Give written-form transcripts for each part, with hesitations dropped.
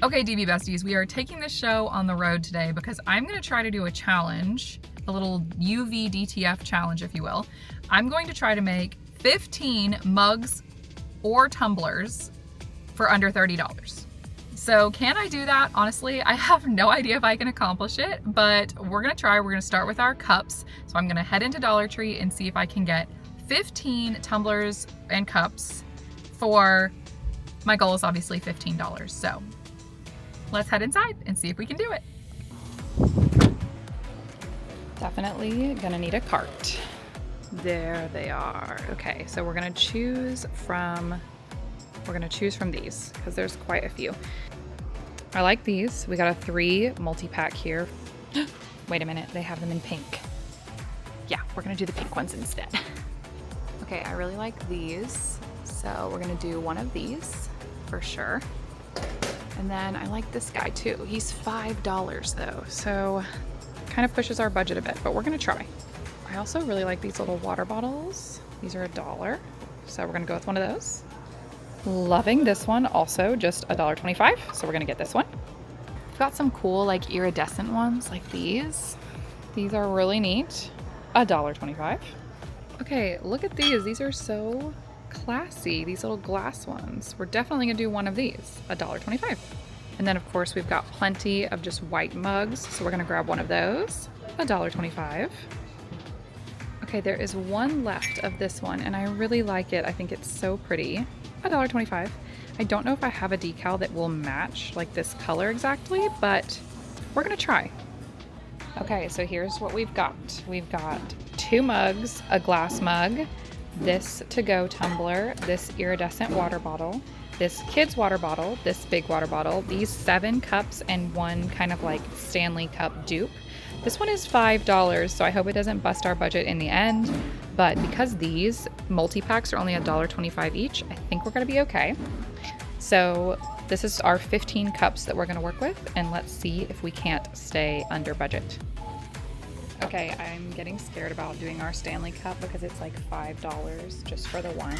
Okay, DB besties, we are taking this show on the road today because I'm gonna try to do a challenge, a little UV DTF challenge, if you will. I'm going to try to make 15 mugs or tumblers for under $30. So can I do that? Honestly, I have no idea if I can accomplish it, but we're gonna try. We're gonna start with our cups. So I'm gonna head into Dollar Tree and see if I can get 15 tumblers and cups for, my goal is obviously $15. So let's head inside and see if we can do it. Definitely gonna need a cart. There they are. Okay, so we're gonna choose from these because there's quite a few. I like these. We got a 3 multi-pack here. Wait a minute, they have them in pink. Yeah, we're gonna do the pink ones instead. Okay, I really like these. So we're gonna do one of these for sure. And then I like this guy too. He's $5 though, so kind of pushes our budget a bit, but we're gonna try. I also really like these little water bottles. These are $1, so we're gonna go with one of those. Loving this one, also just $1.25, so we're gonna get this one. We've got some cool like iridescent ones like these. These are really neat, $1.25. Okay, look at these. These are so classy, these little glass ones. We're definitely gonna do one of these, $1.25. And then of course we've got plenty of just white mugs, so we're gonna grab one of those, $1.25. Okay, there is one left of this one and I really like it. I think it's so pretty, $1.25. I don't know if I have a decal that will match like this color exactly, but we're gonna try. Okay, so here's what we've got. We've got 2 mugs, a glass mug, this to-go tumbler, this iridescent water bottle, this kid's water bottle, this big water bottle, these 7 cups and 1 kind of like Stanley cup dupe. This one is $5, so I hope it doesn't bust our budget in the end, but because these multi-packs are only $1.25 each, I think we're gonna be okay. So this is our 15 cups that we're gonna work with, and let's see if we can't stay under budget. Okay, I'm getting scared about doing our Stanley cup because it's like $5 just for the one.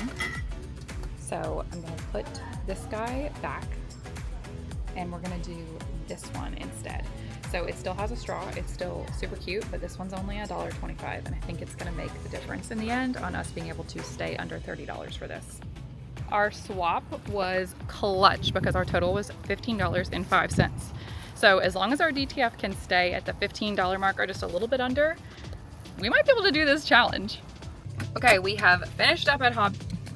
So I'm gonna put this guy back and we're gonna do this one instead. So it still has a straw, it's still super cute, but this one's only $1.25 and I think it's gonna make the difference in the end on us being able to stay under $30 for this. Our swap was clutch because our total was $15.05. So as long as our DTF can stay at the $15 mark or just a little bit under, we might be able to do this challenge. Okay, we have finished up at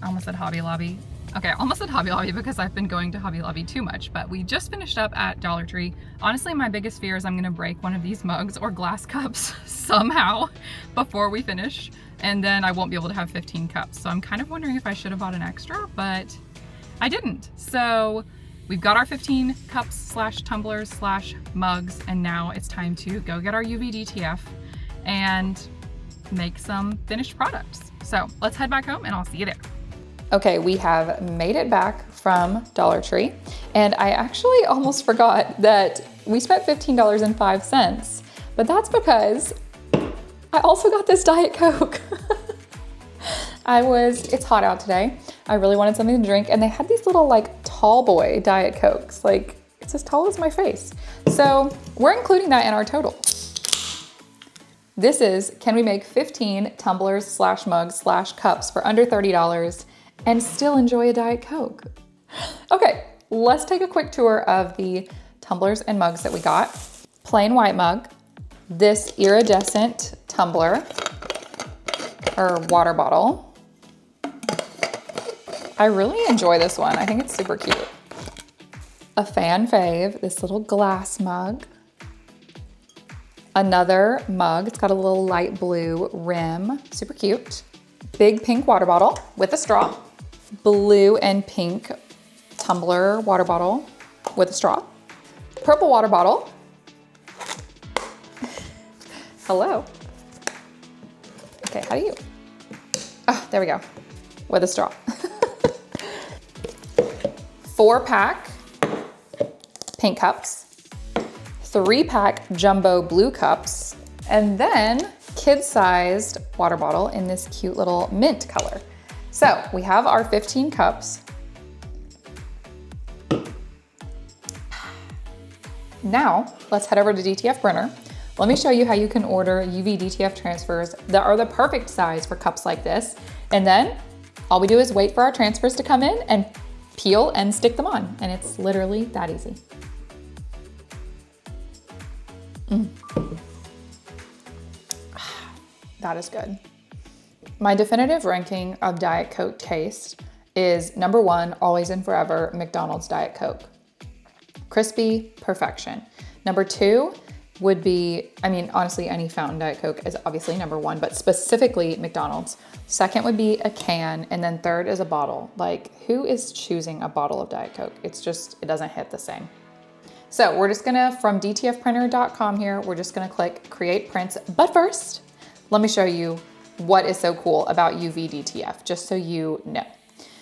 almost said Hobby Lobby. Okay, almost said Hobby Lobby because I've been going to Hobby Lobby too much, but we just finished up at Dollar Tree. Honestly, my biggest fear is I'm gonna break one of these mugs or glass cups somehow before we finish, and then I won't be able to have 15 cups. So I'm kind of wondering if I should have bought an extra, but I didn't. So we've got our 15 cups slash tumblers slash mugs, and now it's time to go get our UV DTF and make some finished products. So let's head back home and I'll see you there. Okay, we have made it back from Dollar Tree, and I actually almost forgot that we spent $15.05, but that's because I also got this Diet Coke. It's hot out today. I really wanted something to drink, and they had these little like tall boy Diet Cokes. Like, it's as tall as my face. So we're including that in our total. This is, can we make 15 tumblers slash mugs slash cups for under $30 and still enjoy a Diet Coke? Okay, let's take a quick tour of the tumblers and mugs that we got. Plain white mug, this iridescent tumbler or water bottle. I really enjoy this one. I think it's super cute. A fan fave, this little glass mug. Another mug, it's got a little light blue rim, super cute. Big pink water bottle with a straw. Blue and pink tumbler water bottle with a straw. Purple water bottle. Hello. Okay, how do you? Oh, there we go, with a straw. 4-pack pink cups, 3-pack jumbo blue cups, and then kid-sized water bottle in this cute little mint color. So we have our 15 cups. Now let's head over to DTF printer. Let me show you how you can order UV DTF transfers that are the perfect size for cups like this. And then all we do is wait for our transfers to come in and peel and stick them on. And it's literally that easy. That is good. My definitive ranking of Diet Coke taste is number 1, always and forever, McDonald's Diet Coke. Crispy, perfection. Number 2 would be, I mean, honestly, any fountain Diet Coke is obviously number 1, but specifically McDonald's. Second would be a can, and then third is a bottle. Like, who is choosing a bottle of Diet Coke? It's just, it doesn't hit the same. So we're just gonna, from dtfprinter.com here, we're just gonna click create prints. But first, let me show you what is so cool about UV DTF, just so you know.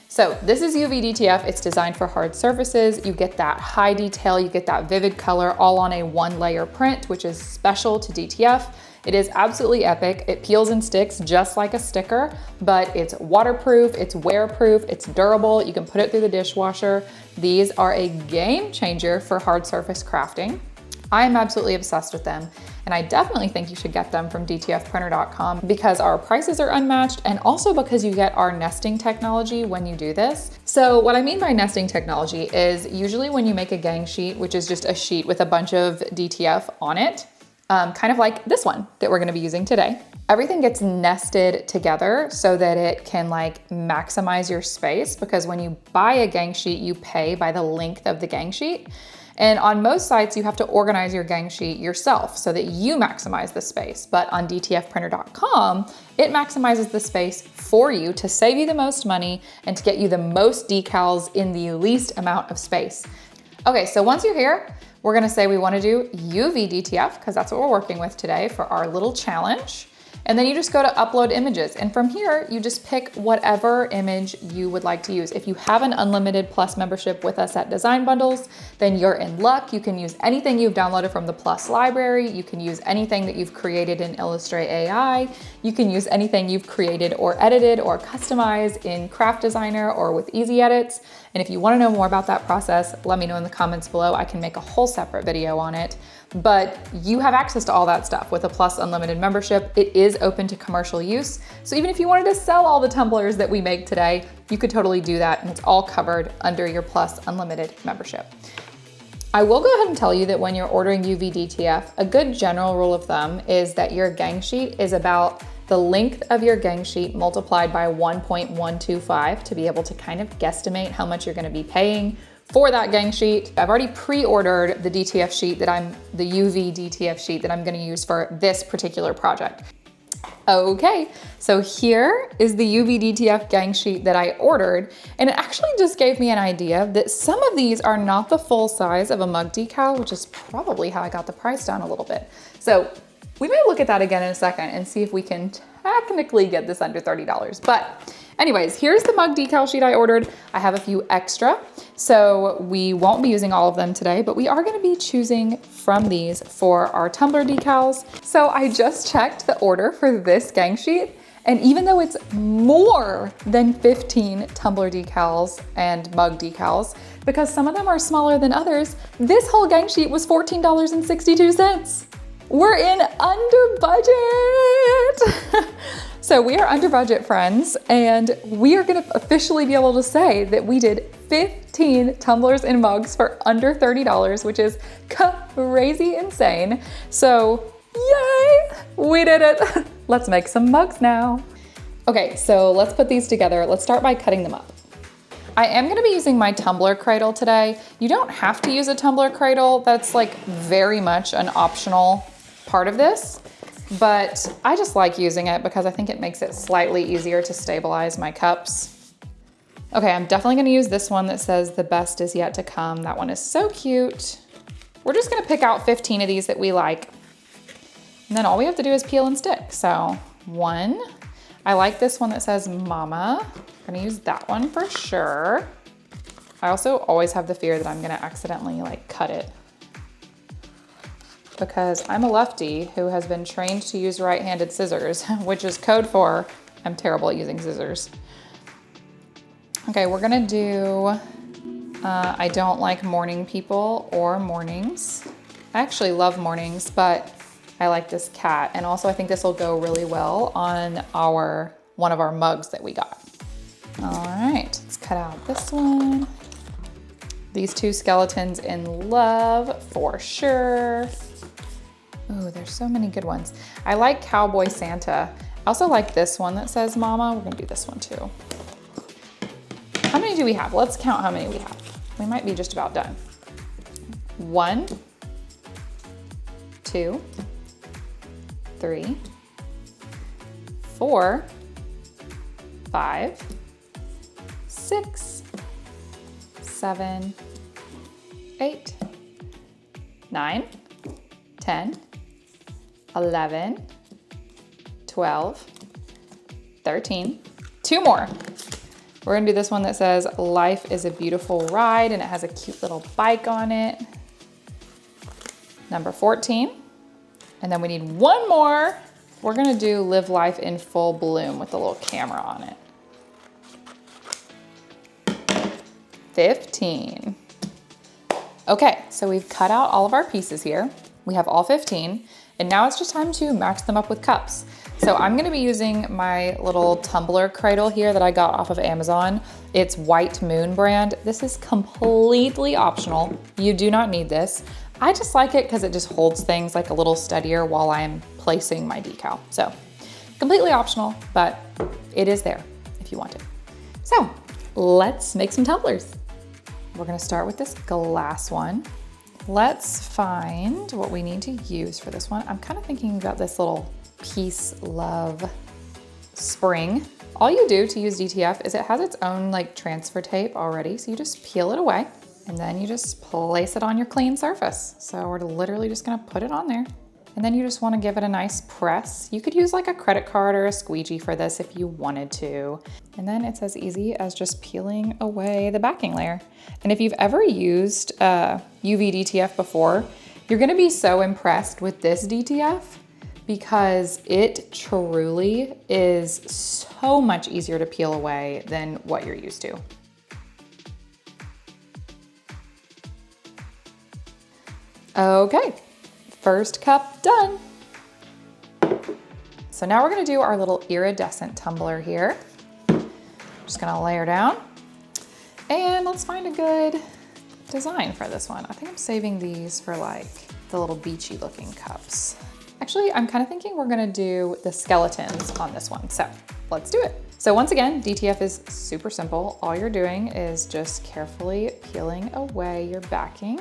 So this is UV DTF. It's designed for hard surfaces. You get that high detail, you get that vivid color all on a 1-layer print, which is special to DTF. It is absolutely epic. It peels and sticks just like a sticker, but it's waterproof, it's wear-proof, it's durable. You can put it through the dishwasher. These are a game changer for hard surface crafting. I am absolutely obsessed with them, and I definitely think you should get them from dtfprinter.com because our prices are unmatched, and also because you get our nesting technology when you do this. So what I mean by nesting technology is usually when you make a gang sheet, which is just a sheet with a bunch of DTF on it, kind of like this one that we're gonna be using today. Everything gets nested together so that it can like maximize your space, because when you buy a gang sheet, you pay by the length of the gang sheet. And on most sites, you have to organize your gang sheet yourself so that you maximize the space. But on dtfprinter.com, it maximizes the space for you to save you the most money and to get you the most decals in the least amount of space. Okay, so once you're here, we're gonna say we wanna do UV DTF, because that's what we're working with today for our little challenge. And then you just go to upload images. And from here, you just pick whatever image you would like to use. If you have an unlimited Plus membership with us at Design Bundles, then you're in luck. You can use anything you've downloaded from the Plus library. You can use anything that you've created in Illustrator AI. You can use anything you've created or edited or customized in Craft Designer or with Easy Edits. And if you wanna know more about that process, let me know in the comments below. I can make a whole separate video on it. But you have access to all that stuff with a Plus Unlimited membership. It is open to commercial use. So even if you wanted to sell all the tumblers that we make today, you could totally do that, and it's all covered under your Plus Unlimited membership. I will go ahead and tell you that when you're ordering UV DTF, a good general rule of thumb is that your gang sheet is about the length of your gang sheet multiplied by 1.125 to be able to kind of guesstimate how much you're gonna be paying for that gang sheet. I've already pre-ordered the DTF sheet the UV DTF sheet that I'm gonna use for this particular project. Okay, so here is the UV DTF gang sheet that I ordered, and it actually just gave me an idea that some of these are not the full size of a mug decal, which is probably how I got the price down a little bit. So we may look at that again in a second and see if we can technically get this under $30. But anyways, here's the mug decal sheet I ordered. I have a few extra, so we won't be using all of them today, but we are gonna be choosing from these for our tumbler decals. So I just checked the order for this gang sheet, and even though it's more than 15 tumbler decals and mug decals, because some of them are smaller than others, this whole gang sheet was $14.62. We're in under budget. So we are under budget, friends, and we are gonna officially be able to say that we did 15 tumblers and mugs for under $30, which is crazy insane. So yay, we did it. Let's make some mugs now. Okay, so let's put these together. Let's start by cutting them up. I am gonna be using my tumbler cradle today. You don't have to use a tumbler cradle. That's like very much an optional part of this, but I just like using it because I think it makes it slightly easier to stabilize my cups. Okay, I'm definitely gonna use this one that says the best is yet to come. That one is so cute. We're just gonna pick out 15 of these that we like. And then all we have to do is peel and stick. So one, I like this one that says mama. I'm gonna use that one for sure. I also always have the fear that I'm gonna accidentally like cut it, because I'm a lefty who has been trained to use right-handed scissors, which is code for I'm terrible at using scissors. Okay, we're gonna do, I don't like morning people or mornings. I actually love mornings, but I like this cat. And also I think this will go really well on one of our mugs that we got. All right, let's cut out this one. These two skeletons in love for sure. Oh, there's so many good ones. I like Cowboy Santa. I also like this one that says Mama. We're gonna do this one too. How many do we have? Let's count how many we have. We might be just about done. 1, 2, 3, 4, 5, 6, 7, 8, 9, 10, 11, 12, 13, 2 more. We're gonna do this one that says, life is a beautiful ride, and it has a cute little bike on it. Number 14. And then we need 1 more. We're gonna do live life in full bloom with a little camera on it. 15. Okay, so we've cut out all of our pieces here. We have all 15, and now it's just time to match them up with cups. So I'm gonna be using my little tumbler cradle here that I got off of Amazon. It's White Moon brand. This is completely optional. You do not need this. I just like it because it just holds things like a little steadier while I'm placing my decal. So completely optional, but it is there if you want it. So let's make some tumblers. We're gonna start with this glass one. Let's find what we need to use for this one. I'm kind of thinking about this little Peace Love spring. All you do to use DTF is it has its own like transfer tape already. So you just peel it away and then you just place it on your clean surface. So we're literally just gonna put it on there. And then you just wanna give it a nice press. You could use like a credit card or a squeegee for this if you wanted to. And then it's as easy as just peeling away the backing layer. And if you've ever used UV DTF before, you're gonna be so impressed with this DTF because it truly is so much easier to peel away than what you're used to. Okay, first cup done. So now we're gonna do our little iridescent tumbler here. Just gonna layer down. And let's find a good design for this one. I think I'm saving these for like the little beachy looking cups. Actually, I'm kind of thinking we're gonna do the skeletons on this one. So let's do it. So once again, DTF is super simple. All you're doing is just carefully peeling away your backing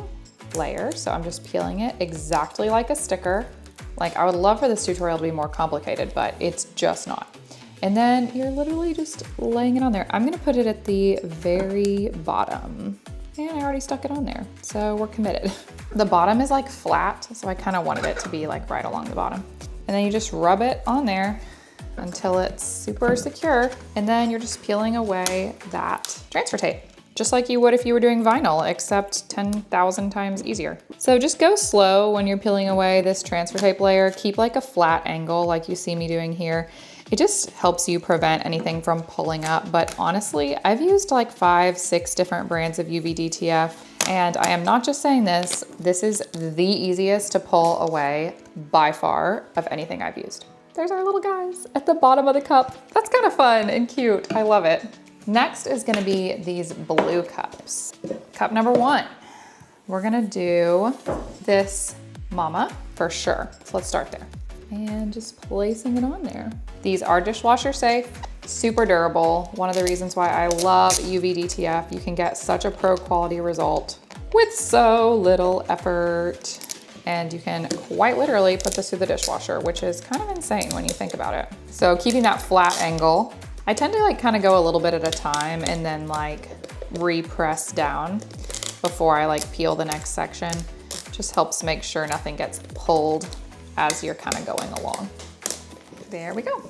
layer. So I'm just peeling it exactly like a sticker. Like I would love for this tutorial to be more complicated, but it's just not. And then you're literally just laying it on there. I'm gonna put it at the very bottom. And I already stuck it on there, so we're committed. The bottom is like flat, so I kind of wanted it to be like right along the bottom. And then you just rub it on there until it's super secure. And then you're just peeling away that transfer tape, just like you would if you were doing vinyl, except 10,000 times easier. So just go slow when you're peeling away this transfer tape layer. Keep like a flat angle like you see me doing here. It just helps you prevent anything from pulling up. But honestly, I've used like 5, 6 different brands of UV DTF. And I am not just saying this, this is the easiest to pull away by far of anything I've used. There's our little guys at the bottom of the cup. That's kind of fun and cute. I love it. Next is gonna be these blue cups. Cup number 1. We're gonna do this mama for sure. So let's start there. And just placing it on there. These are dishwasher safe, super durable. One of the reasons why I love UV DTF. You can get such a pro quality result with so little effort. And you can quite literally put this through the dishwasher, which is kind of insane when you think about it. So keeping that flat angle, I tend to like kind of go a little bit at a time and then like repress down before I like peel the next section. Just helps make sure nothing gets pulled as you're kind of going along. There we go.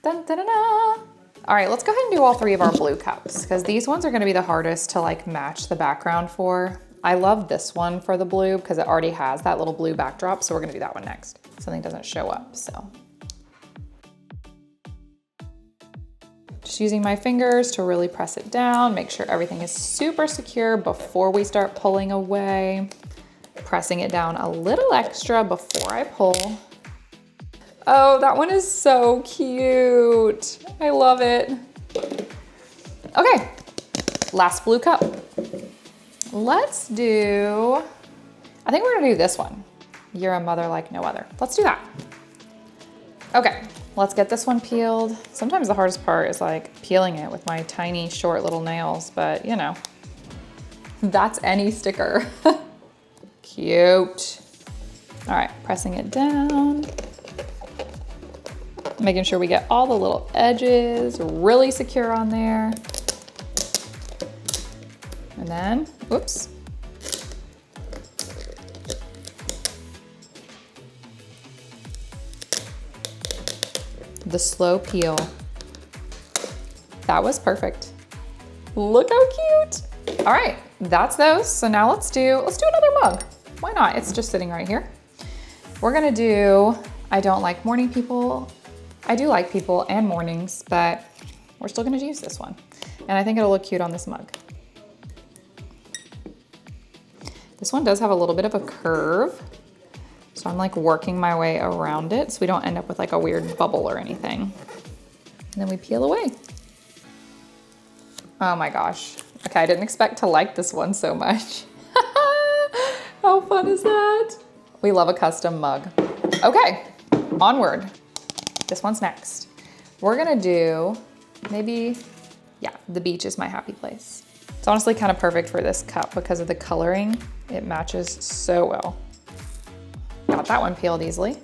Dun, dun, dun, dun. All right, let's go ahead and do all 3 of our blue cups because these ones are gonna be the hardest to like match the background for. I love this one for the blue because it already has that little blue backdrop. So we're gonna do that one next. Something doesn't show up, so. Just using my fingers to really press it down, make sure everything is super secure before we start pulling away. Pressing it down a little extra before I pull. Oh, that one is so cute. I love it. Okay, last blue cup. Let's do, I think we're gonna do this one. You're a mother like no other. Let's do that. Okay, let's get this one peeled. Sometimes the hardest part is like peeling it with my tiny short little nails, but you know, that's any sticker. Cute. All right, pressing it down. Making sure we get all the little edges really secure on there. And then, whoops. The slow peel. That was perfect. Look how cute. All right, that's those. So now let's do another mug. Why not? It's just sitting right here. We're gonna do, I don't like morning people. I do like people and mornings, but we're still gonna use this one. And I think it'll look cute on this mug. This one does have a little bit of a curve. So I'm like working my way around it so we don't end up with like a weird bubble or anything. And then we peel away. Oh my gosh. Okay, I didn't expect to like this one so much. How fun is that? We love a custom mug. Okay, onward. This one's next. We're gonna do maybe, yeah, the beach is my happy place. It's honestly kind of perfect for this cup because of the coloring. It matches so well. Got that one peeled easily.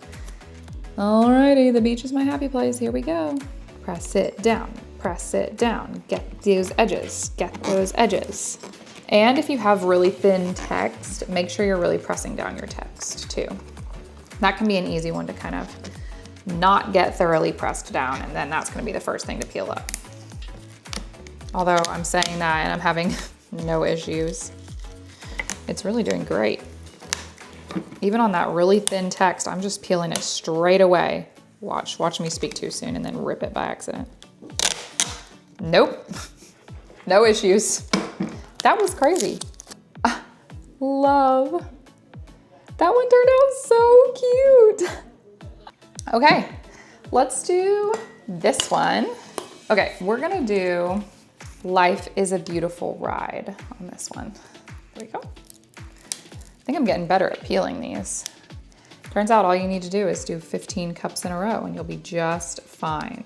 Alrighty, the beach is my happy place. Here we go. Press it down, press it down. Get those edges, get those edges. And if you have really thin text, make sure you're really pressing down your text too. That can be an easy one to kind of not get thoroughly pressed down, and then that's gonna be the first thing to peel up. Although I'm saying that and I'm having no issues. It's really doing great. Even on that really thin text, I'm just peeling it straight away. Watch me speak too soon and then rip it by accident. Nope, no issues. That was crazy. Love. That one turned out so cute. Okay, let's do this one. Okay, we're gonna do Life is a Beautiful Ride on this one. There we go. I think I'm getting better at peeling these. Turns out all you need to do is do 15 cups in a row and you'll be just fine.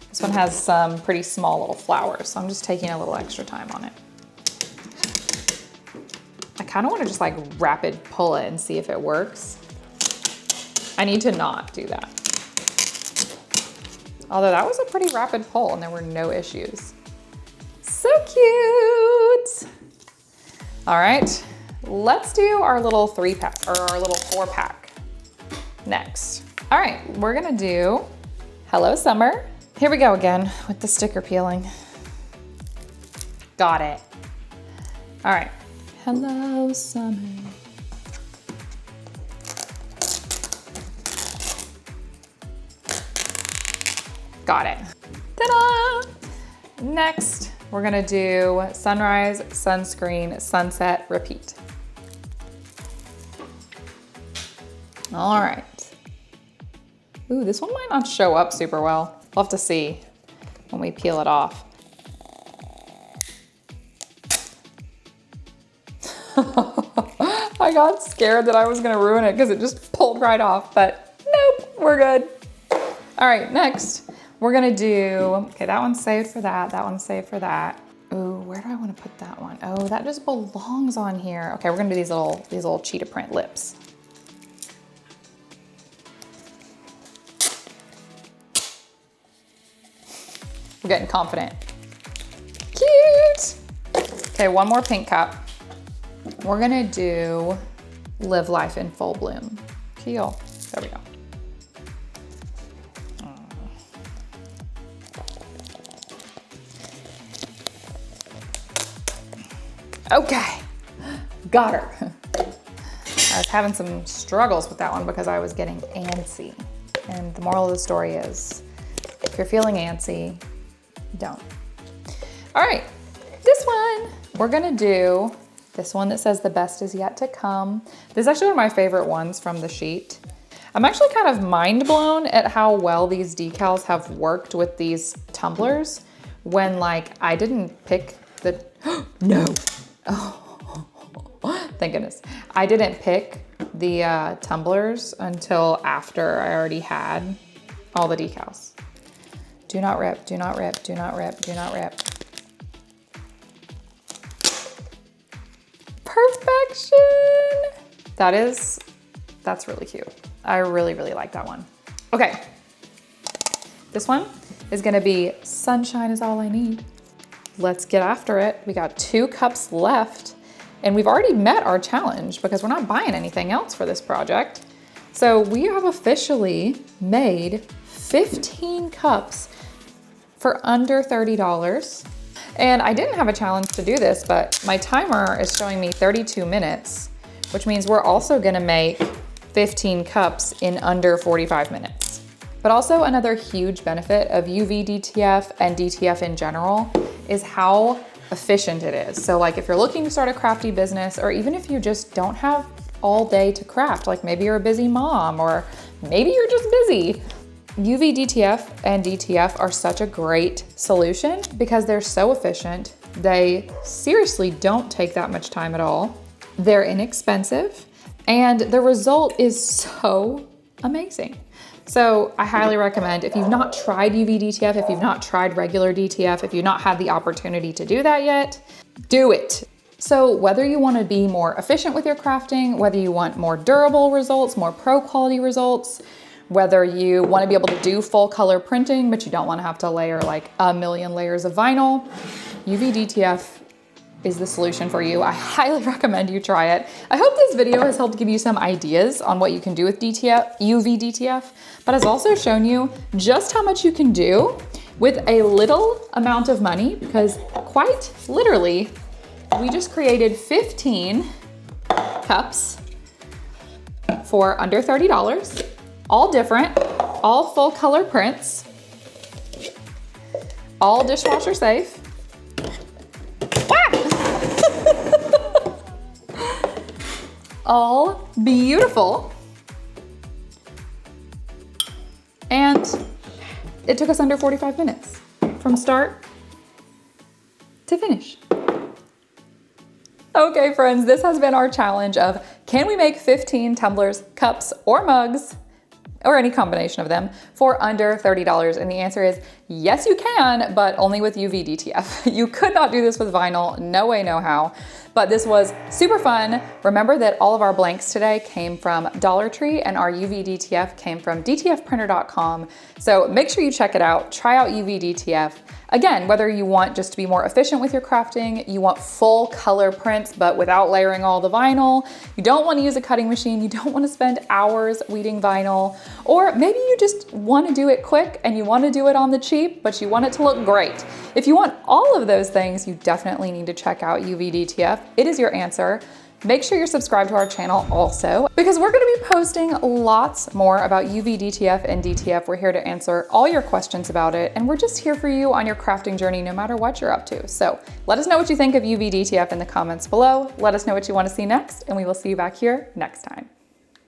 This one has some pretty small little flowers, so I'm just taking a little extra time on it. I kind of want to just like rapid pull it and see if it works. I need to not do that. Although that was a pretty rapid pull and there were no issues. So cute. All right, let's do our little 3-pack or our little 4-pack next. All right, we're gonna do Hello Summer. Here we go again with the sticker peeling. Got it. All right, Hello Summer. Got it. Ta-da! Next, we're gonna do sunrise, sunscreen, sunset, repeat. All right. Ooh, this one might not show up super well. We'll have to see when we peel it off. I got scared that I was gonna ruin it because it just pulled right off, but nope, we're good. All right, next. We're gonna do, okay, that one's saved for that one's saved for that. Ooh, where do I wanna put that one? Oh, that just belongs on here. Okay, we're gonna do these little cheetah print lips. We're getting confident. Cute! Okay, one more pink cup. We're gonna do Live Life in Full Bloom. Peel, there we go. Okay, got her. I was having some struggles with that one because I was getting antsy. And the moral of the story is, if you're feeling antsy, don't. All right, this one, we're gonna do This one that says the best is yet to come. This is actually one of my favorite ones from the sheet. I'm actually kind of mind blown at how well these decals have worked with these tumblers when like I didn't pick the, no. Oh, thank goodness. I didn't pick the tumblers until after I already had all the decals. Do not rip, do not rip, do not rip, do not rip. Perfection. That's really cute. I really, really like that one. Okay, this one is gonna be sunshine is all I need. Let's get after it. We got 2 cups left and we've already met our challenge because we're not buying anything else for this project. So we have officially made 15 cups for under $30. And I didn't have a challenge to do this, but my timer is showing me 32 minutes, which means we're also gonna make 15 cups in under 45 minutes. But also another huge benefit of UV DTF and DTF in general is how efficient it is. So like if you're looking to start a crafty business, or even if you just don't have all day to craft, like maybe you're a busy mom, or maybe you're just busy, UV DTF and DTF are such a great solution because they're so efficient. They seriously don't take that much time at all. They're inexpensive and the result is so amazing. So I highly recommend, if you've not tried UV DTF, if you've not tried regular DTF, if you've not had the opportunity to do that yet, do it. So whether you want to be more efficient with your crafting, whether you want more durable results, more pro quality results, whether you want to be able to do full color printing, but you don't want to have to layer like a million layers of vinyl, UV DTF is the solution for you. I highly recommend you try it. I hope this video has helped give you some ideas on what you can do with DTF, UV DTF, but has also shown you just how much you can do with a little amount of money, because quite literally, we just created 15 cups for under $30. All different, all full color prints, all dishwasher safe. All beautiful. And it took us under 45 minutes from start to finish. Okay, friends, this has been our challenge of, can we make 15 tumblers, cups, or mugs, or any combination of them, for under $30? And the answer is yes, you can, but only with UV DTF. You could not do this with vinyl, no way, no how. But this was super fun. Remember that all of our blanks today came from Dollar Tree and our UV DTF came from dtfprinter.com. So make sure you check it out, try out UV DTF. Again, whether you want just to be more efficient with your crafting, you want full color prints but without layering all the vinyl, you don't want to use a cutting machine, you don't want to spend hours weeding vinyl, or maybe you just want to do it quick and you want to do it on the cheap, but you want it to look great. If you want all of those things, you definitely need to check out UV DTF. It is your answer. Make sure you're subscribed to our channel also, because we're gonna be posting lots more about UV DTF and DTF. We're here to answer all your questions about it, and we're just here for you on your crafting journey, no matter what you're up to. So let us know what you think of UV DTF in the comments below. Let us know what you wanna see next, and we will see you back here next time.